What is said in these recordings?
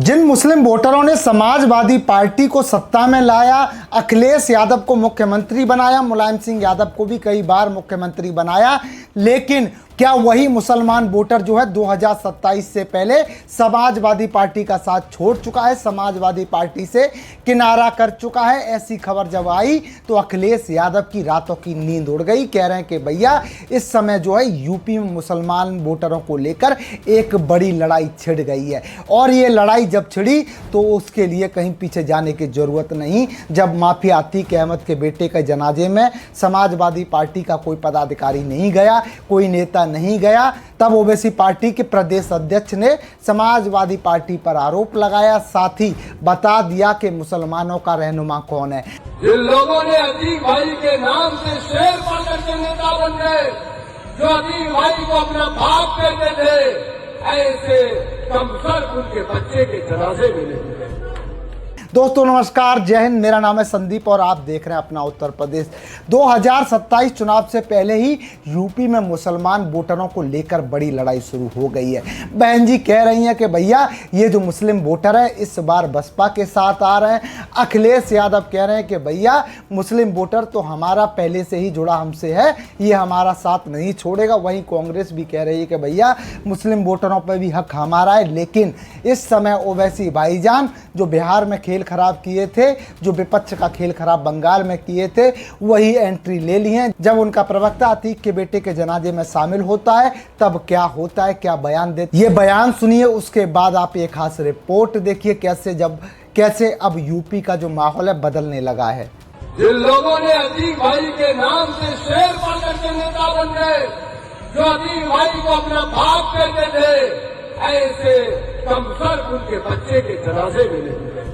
जिन मुस्लिम वोटरों ने समाजवादी पार्टी को सत्ता में लाया, अखिलेश यादव को मुख्यमंत्री बनाया, मुलायम सिंह यादव को भी कई बार मुख्यमंत्री बनाया, लेकिन क्या वही मुसलमान वोटर जो है 2027 से पहले समाजवादी पार्टी का साथ छोड़ चुका है, समाजवादी पार्टी से किनारा कर चुका है? ऐसी खबर जब आई तो अखिलेश यादव की रातों की नींद उड़ गई। कह रहे हैं कि भैया इस समय जो है यूपी में मुसलमान वोटरों को लेकर एक बड़ी लड़ाई छिड़ गई है, और ये लड़ाई जब छिड़ी तो उसके लिए कहीं पीछे जाने की जरूरत नहीं। जब माफिया अतीक अहमद के बेटे के जनाजे में समाजवादी पार्टी का कोई पदाधिकारी नहीं गया, कोई नेता नहीं गया, तब ओवैसी पार्टी के प्रदेश अध्यक्ष ने समाजवादी पार्टी पर आरोप लगाया, साथ ही बता दिया कि मुसलमानों का रहनुमा कौन है। जिन लोगों ने अतीक भाई के नाम से शेर पढ़ करके नेता बन गए, जो अतीक भाई को अपना बाप कहते थे, ऐसे कमसर उनके बच्चे के जनाजे में नहीं गए। दोस्तों नमस्कार, जय हिंद। मेरा नाम है संदीप और आप देख रहे हैं अपना उत्तर प्रदेश। 2027 चुनाव से पहले ही यूपी में मुसलमान वोटरों को लेकर बड़ी लड़ाई शुरू हो गई है। बहन जी कह रही हैं कि भैया ये जो मुस्लिम वोटर है इस बार बसपा के साथ आ रहे हैं। अखिलेश यादव कह रहे हैं कि भैया मुस्लिम वोटर तो हमारा पहले से ही जुड़ा हमसे है, ये हमारा साथ नहीं छोड़ेगा। वहीं कांग्रेस भी कह रही है कि भैया मुस्लिम वोटरों पर भी हक हमारा है, लेकिन इस समय ओवैसी भाईजान जो बिहार में खेल खराब किए थे, जो विपक्ष का खेल खराब बंगाल में किए थे, वही एंट्री ले ली है। जब उनका प्रवक्ता अतीक के बेटे के जनाजे में शामिल होता है तब क्या होता है, क्या बयान देते, ये बयान सुनिए, उसके बाद आप एक खास रिपोर्ट देखिए कैसे अब यूपी का जो माहौल है बदलने लगा है। जिन लोगों ने अतीक भाई के नाम से शेर पढ़ करके नेता बन गए, जो अतीक भाई को अपना बाप कहते थे, ऐसे कमसर उनके बच्चे के जनाजे में नहीं गए।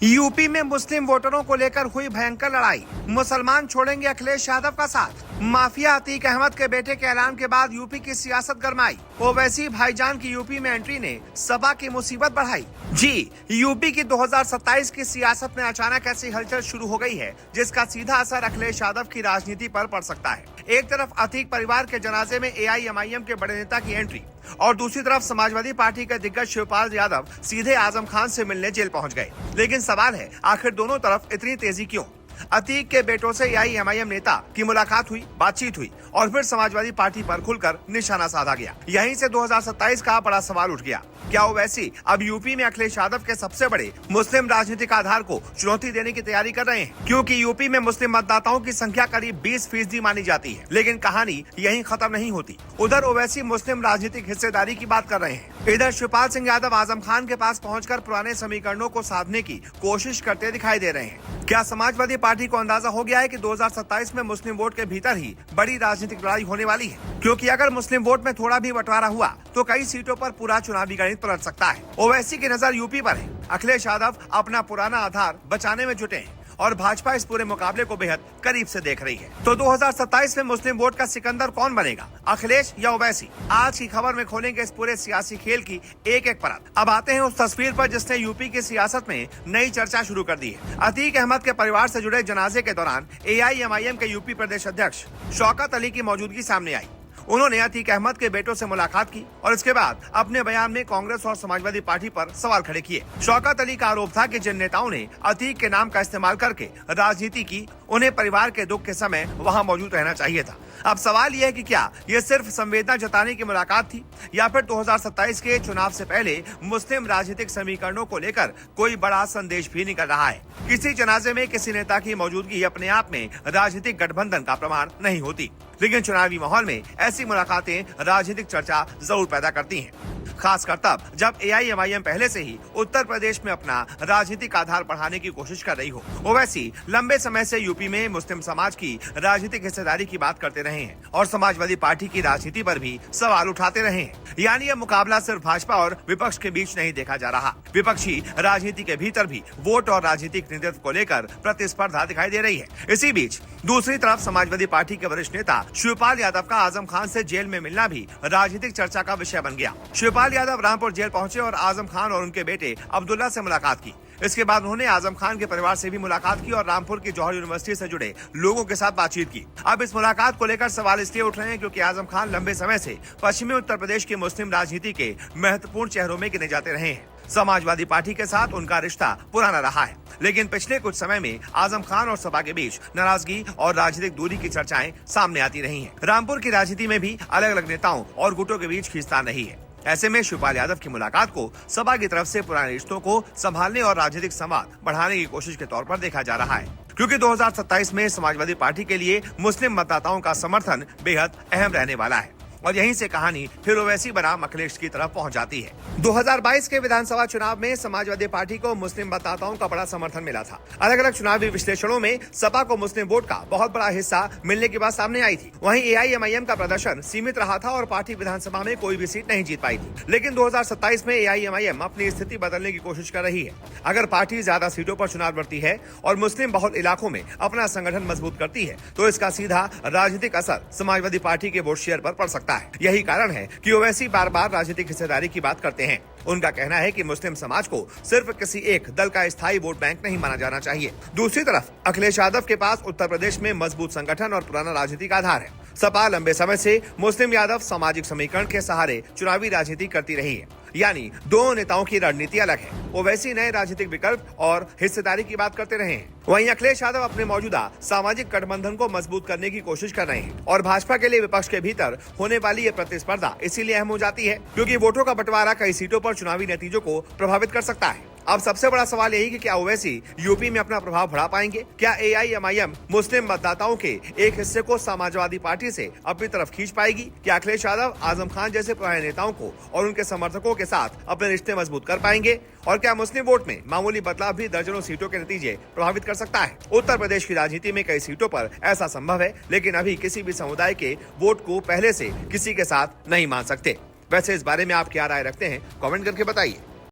यूपी में मुस्लिम वोटरों को लेकर हुई भयंकर लड़ाई, मुसलमान छोड़ेंगे अखिलेश यादव का साथ। माफिया अतीक अहमद के बेटे के ऐलान के बाद यूपी की सियासत गरमाई। ओवैसी भाईजान की यूपी में एंट्री ने सपा की मुसीबत बढ़ाई। जी, यूपी की 2027 की सियासत में अचानक ऐसी हलचल शुरू हो गई है जिसका सीधा असर अखिलेश यादव की राजनीति पर पड़ सकता है। एक तरफ अतीक परिवार के जनाजे में AIMIM के बड़े नेता की एंट्री, और दूसरी तरफ समाजवादी पार्टी के दिग्गज शिवपाल यादव सीधे आजम खान से मिलने जेल पहुंच गए। लेकिन सवाल है, आखिर दोनों तरफ इतनी तेजी क्यों? अतीक के बेटों से AIMIM नेता की मुलाकात हुई, बातचीत हुई, और फिर समाजवादी पार्टी पर खुलकर निशाना साधा गया। यहीं से 2027 का बड़ा सवाल उठ गया, क्या ओवैसी अब यूपी में अखिलेश यादव के सबसे बड़े मुस्लिम राजनीतिक आधार को चुनौती देने की तैयारी कर रहे हैं? क्योंकि यूपी में मुस्लिम मतदाताओं की संख्या करीब 20% मानी जाती है, लेकिन कहानी यहीं खत्म नहीं होती। उधर ओवैसी मुस्लिम राजनीतिक हिस्सेदारी की बात कर रहे हैं, इधर शिवपाल सिंह यादव आजम खान के पास पहुंचकर पुराने समीकरणों को साधने की कोशिश करते दिखाई दे रहे हैं। क्या समाजवादी पार्टी को अंदाजा हो गया है कि 2027 में मुस्लिम वोट के भीतर ही बड़ी राजनीतिक लड़ाई होने वाली है? क्योंकि अगर मुस्लिम वोट में थोड़ा भी बंटवारा हुआ तो कई सीटों पर पूरा चुनावी गणित पलट सकता है। ओवैसी की नजर यूपी पर है। अखिलेश यादव अपना पुराना आधार बचाने में जुटे हैं और भाजपा इस पूरे मुकाबले को बेहद करीब से देख रही है। तो 2027 में मुस्लिम वोट का सिकंदर कौन बनेगा, अखिलेश या ओवैसी? आज की खबर में खोलेंगे इस पूरे सियासी खेल की एक एक परत। अब आते हैं उस तस्वीर पर जिसने यूपी की सियासत में नई चर्चा शुरू कर दी है। अतीक अहमद के परिवार से जुड़े जनाजे के दौरान AIMIM के यूपी प्रदेश अध्यक्ष शौकत अली की मौजूदगी सामने आई। उन्होंने अतीक अहमद के बेटों से मुलाकात की और इसके बाद अपने बयान में कांग्रेस और समाजवादी पार्टी पर सवाल खड़े किए। शौकत अली का आरोप था कि जिन नेताओं ने अतीक के नाम का इस्तेमाल करके राजनीति की, उन्हें परिवार के दुख के समय वहां मौजूद रहना चाहिए था। अब सवाल यह है कि क्या ये सिर्फ संवेदना जताने की मुलाकात थी, या फिर 2027 के चुनाव से पहले मुस्लिम राजनीतिक समीकरणों को लेकर कोई बड़ा संदेश भी निकल रहा है? किसी जनाजे में किसी नेता की मौजूदगी अपने आप में राजनीतिक गठबंधन का प्रमाण नहीं होती, लेकिन चुनावी माहौल में ऐसी मुलाकातें राजनीतिक चर्चा जरूर पैदा करती हैं, खासकर तब जब AIMIM पहले से ही उत्तर प्रदेश में अपना राजनीतिक आधार बढ़ाने की कोशिश कर रही हो। ओवैसी लंबे समय से यूपी में मुस्लिम समाज की राजनीतिक हिस्सेदारी की बात करते रहे हैं और समाजवादी पार्टी की राजनीति पर भी सवाल उठाते रहे हैं। यानी यह मुकाबला सिर्फ भाजपा और विपक्ष के बीच नहीं देखा जा रहा, विपक्षी राजनीति के भीतर भी वोट और राजनीतिक नेतृत्व को लेकर प्रतिस्पर्धा दिखाई दे रही है। इसी बीच दूसरी तरफ समाजवादी पार्टी के वरिष्ठ नेता शिवपाल यादव का आजम खान से जेल में मिलना भी राजनीतिक चर्चा का विषय बन गया। शिवपाल यादव रामपुर जेल पहुंचे और आजम खान और उनके बेटे अब्दुल्ला से मुलाकात की। इसके बाद उन्होंने आजम खान के परिवार से भी मुलाकात की और रामपुर की जौहर यूनिवर्सिटी से जुड़े लोगों के साथ बातचीत की। अब इस मुलाकात को लेकर सवाल इसलिए उठ रहे हैं क्योंकि आजम खान लंबे समय से पश्चिमी उत्तर प्रदेश की मुस्लिम राजनीति के महत्वपूर्ण चेहरों में गिने जाते रहे हैं। समाजवादी पार्टी के साथ उनका रिश्ता पुराना रहा है, लेकिन पिछले कुछ समय में आजम खान और सपा के बीच नाराजगी और राजनीतिक दूरी की चर्चाएं सामने आती रही हैं। रामपुर की राजनीति में भी अलग अलग नेताओं और गुटों के बीच खींचतान रही है। ऐसे में शिवपाल यादव की मुलाकात को सपा की तरफ से पुराने रिश्तों को संभालने और राजनीतिक संवाद बढ़ाने की कोशिश के तौर पर देखा जा रहा है, क्योंकि 2027 में समाजवादी पार्टी के लिए मुस्लिम मतदाताओं का समर्थन बेहद अहम रहने वाला है और यहीं से कहानी फिर वैसी बनाम अखिलेश की तरफ पहुंच जाती है। 2022 के विधानसभा चुनाव में समाजवादी पार्टी को मुस्लिम मतदाताओं का बड़ा समर्थन मिला था। अलग अलग चुनावी विश्लेषणों में सपा को मुस्लिम वोट का बहुत बड़ा हिस्सा मिलने की बात सामने आई थी। वहीं AIMIM का प्रदर्शन सीमित रहा था और पार्टी विधानसभा में कोई भी सीट नहीं जीत पाई थी। लेकिन 2027 में AIMIM अपनी स्थिति बदलने की कोशिश कर रही है। अगर पार्टी ज्यादा सीटों पर चुनाव लड़ती है और मुस्लिम बहुल इलाकों में अपना संगठन मजबूत करती है तो इसका सीधा राजनीतिक असर समाजवादी पार्टी के वोट शेयर पर पड़ सकता है। यही कारण है कि ओवैसी बार बार राजनीतिक हिस्सेदारी की बात करते हैं। उनका कहना है कि मुस्लिम समाज को सिर्फ किसी एक दल का स्थायी वोट बैंक नहीं माना जाना चाहिए। दूसरी तरफ अखिलेश यादव के पास उत्तर प्रदेश में मजबूत संगठन और पुराना राजनीतिक आधार है। सपा लंबे समय से मुस्लिम यादव सामाजिक समीकरण के सहारे चुनावी राजनीति करती रही है, यानी दोनों नेताओं की रणनीति अलग है। ओवैसी नए राजनीतिक विकल्प और हिस्सेदारी की बात करते रहे हैं। वहीं अखिलेश यादव अपने मौजूदा सामाजिक गठबंधन को मजबूत करने की कोशिश कर रहे हैं और भाजपा के लिए विपक्ष के भीतर होने वाली ये प्रतिस्पर्धा इसीलिए अहम हो जाती है क्योंकि वोटों का बंटवारा कई सीटों पर चुनावी नतीजों को प्रभावित कर सकता है। अब सबसे बड़ा सवाल यही कि क्या ओवैसी यूपी में अपना प्रभाव बढ़ा पाएंगे? क्या AIMIM मुस्लिम मतदाताओं के एक हिस्से को समाजवादी पार्टी से अपनी तरफ खींच पाएगी? क्या अखिलेश यादव आजम खान जैसे पुराने नेताओं को और उनके समर्थकों के साथ अपने रिश्ते मजबूत कर पाएंगे? और क्या मुस्लिम वोट में मामूली बदलाव भी दर्जनों सीटों के नतीजे प्रभावित कर सकता है? उत्तर प्रदेश की राजनीति में कई सीटों पर ऐसा संभव है, लेकिन अभी किसी भी समुदाय के वोट को पहले से किसी के साथ नहीं मान सकते। वैसे इस बारे में आप क्या राय रखते हैं? कमेंट करके बताइए।